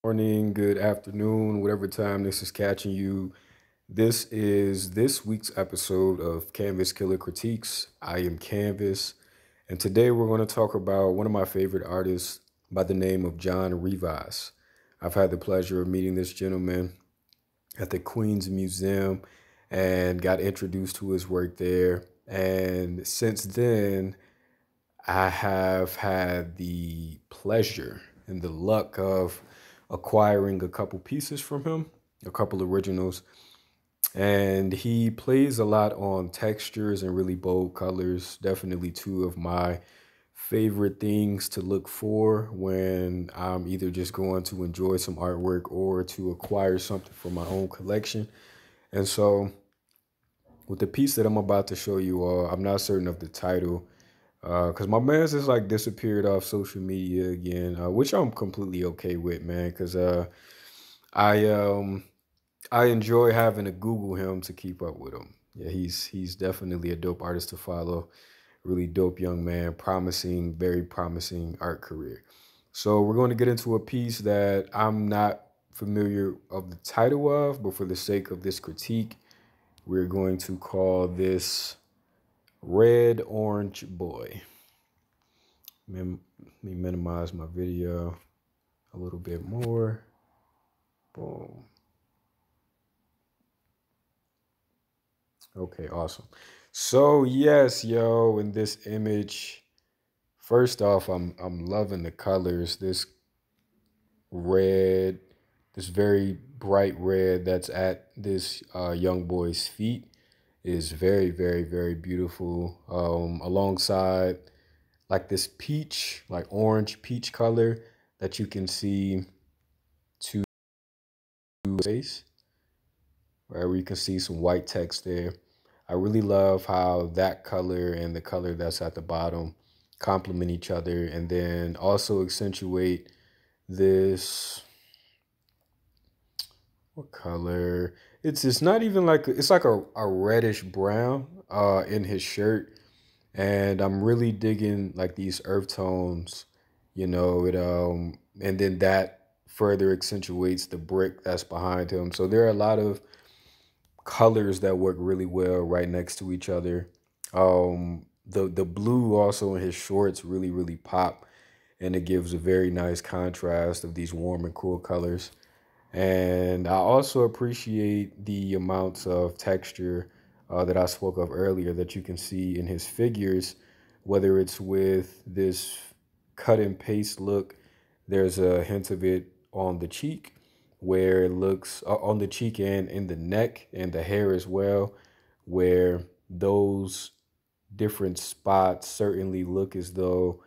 Morning, good afternoon, whatever time this is catching you. This is this week's episode of CanvasKiller Critiques. I am Canvas, and today we're going to talk about one of my favorite artists by the name of John Rivas. I've had the pleasure of meeting this gentleman at the Queen's Museum and got introduced to his work there. And since then, I have had the pleasure and the luck of acquiring a couple pieces from him, a couple originals. And he plays a lot on textures and really bold colors. Definitely two of my favorite things to look for when I'm either just going to enjoy some artwork or to acquire something for my own collection. And so, with the piece that I'm about to show you all, I'm not certain of the title because my man's just like disappeared off social media again, which I'm completely okay with, man. Because I I enjoy having to Google him to keep up with him. Yeah, he's definitely a dope artist to follow. Really dope young man, promising, very promising art career. So we're going to get into a piece that I'm not familiar of the title of, but for the sake of this critique, we're going to call this Red Orange Boy. Let me minimize my video a little bit more. Boom. Okay, awesome. So yes, yo, in this image, first off, I'm loving the colors. This red, this very bright red that's at this young boy's feet is very, very, very beautiful. Alongside like this peach, like orange peach color that you can see to face, right? Where you can see some white text there. I really love how that color and the color that's at the bottom complement each other and then also accentuate this, what color? It's not even like it's like a reddish brown in his shirt. And I'm really digging like these earth tones, it and then that further accentuates the brick that's behind him. So there are a lot of colors that work really well right next to each other. The blue also in his shorts really pop, and it gives a very nice contrast of these warm and cool colors. And I also appreciate the amounts of texture that I spoke of earlier that you can see in his figures, whether it's with this cut and paste look. There's a hint of it on the cheek, where it looks on the cheek and in the neck and the hair as well, where those different spots certainly look as though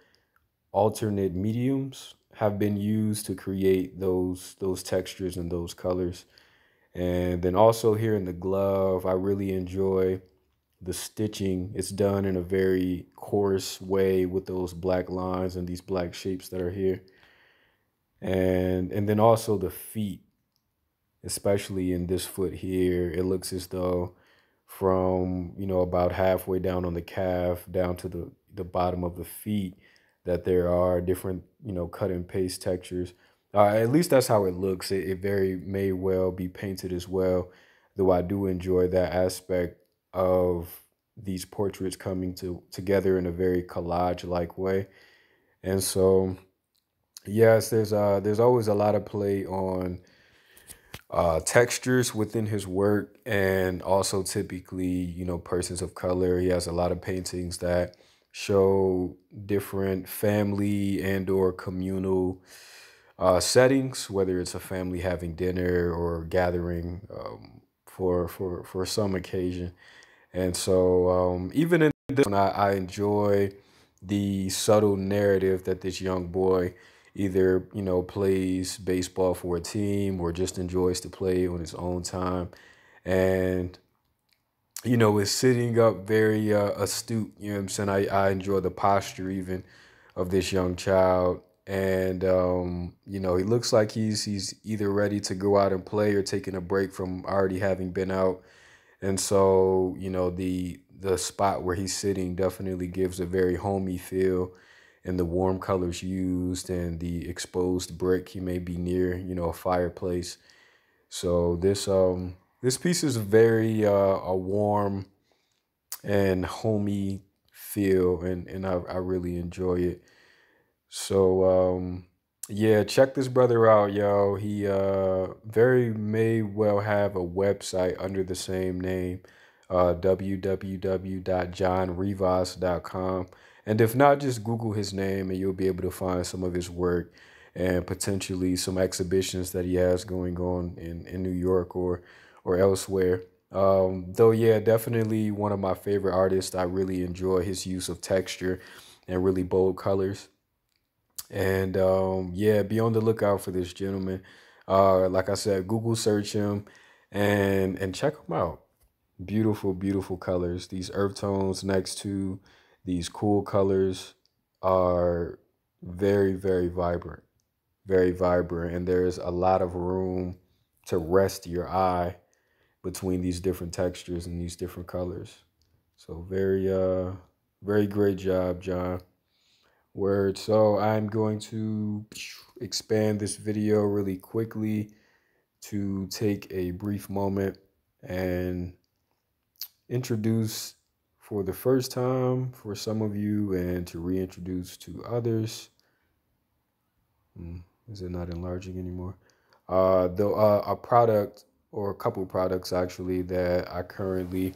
alternate mediums have been used to create those textures and those colors. And then also here in the glove, I really enjoy the stitching. It's done in a very coarse way with those black lines and these black shapes that are here. And then also the feet, especially in this foot here, it looks as though from, about halfway down on the calf down to the bottom of the feet, that there are different, cut and paste textures. At least that's how it looks. It very may well be painted as well, though I do enjoy that aspect of these portraits coming together in a very collage-like way. And so, yes, there's always a lot of play on textures within his work, and also typically, persons of color. He has a lot of paintings that show different family and or communal settings, whether it's a family having dinner or gathering for some occasion. And so even in this one, I enjoy the subtle narrative that this young boy either, plays baseball for a team or just enjoys to play on his own time. And, is sitting up very astute, you know what I'm saying? I enjoy the posture even of this young child. And, he looks like he's either ready to go out and play or taking a break from already having been out. And so, the spot where he's sitting definitely gives a very homey feel. and the warm colors used and the exposed brick. He may be near, a fireplace. So this piece is very a warm and homey feel, and I really enjoy it. So yeah, check this brother out, yo. He very may well have a website under the same name, www.johnrivas.com. And if not, just Google his name and you'll be able to find some of his work and potentially some exhibitions that he has going on in New York or elsewhere. Though, yeah, definitely one of my favorite artists. I really enjoy his use of texture and really bold colors. And yeah, be on the lookout for this gentleman. Like I said, Google search him and check him out. Beautiful, beautiful colors. These earth tones next to these cool colors are very, very vibrant, very vibrant. And there's a lot of room to rest your eye between these different textures and these different colors. So very great job, John. Word. So I'm going to expand this video really quickly to take a brief moment and introduce for the first time for some of you and to reintroduce to others. Is it not enlarging anymore? Though a product or a couple products actually that I currently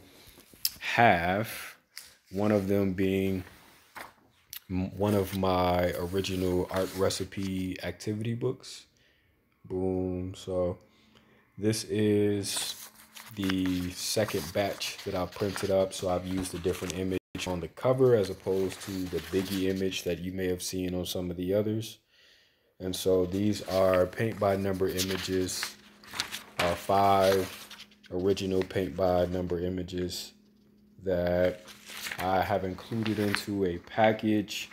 have, one of them being one of my original art recipe activity books. Boom. So this is the second batch that I printed up. So I've used a different image on the cover as opposed to the biggie image that you may have seen on some of the others. And so these are paint by number images, 5 original paint by number images that I have included into a package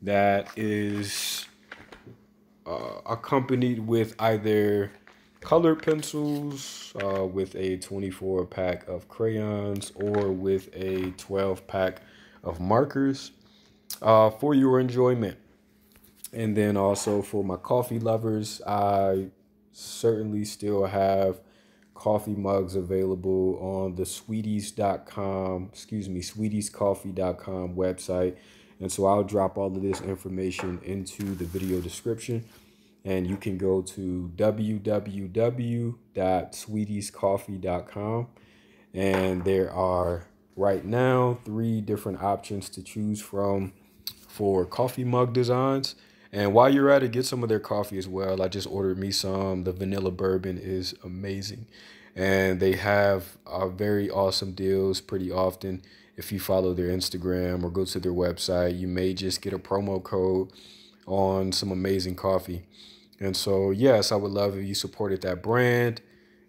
that is accompanied with either colored pencils, with a 24 pack of crayons, or with a 12 pack of markers for your enjoyment. And then also for my coffee lovers, I certainly still have coffee mugs available on the sweetiescoffee.com website. And so I'll drop all of this information into the video description. And you can go to www.sweetiescoffee.com. And there are right now 3 different options to choose from for coffee mug designs. And while you're at it, get some of their coffee as well. I just ordered me some. The vanilla bourbon is amazing. And they have very awesome deals pretty often. If you follow their Instagram or go to their website, you may just get a promo code on some amazing coffee. And so, yes, I would love if you supported that brand.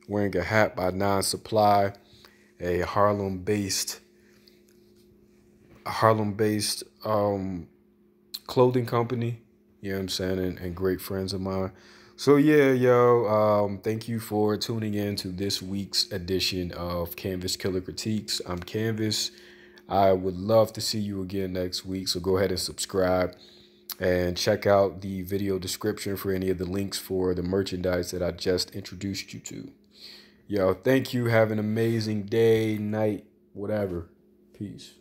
Wearing a hat by Non Supply, a Harlem-based clothing company. You know what I'm saying? And great friends of mine. So yeah, yo, thank you for tuning in to this week's edition of CanvasKiller Critiques. I'm Canvas. I would love to see you again next week. So go ahead and subscribe and check out the video description for any of the links for the merchandise that I just introduced you to. Yo, thank you. Have an amazing day, night, whatever. Peace.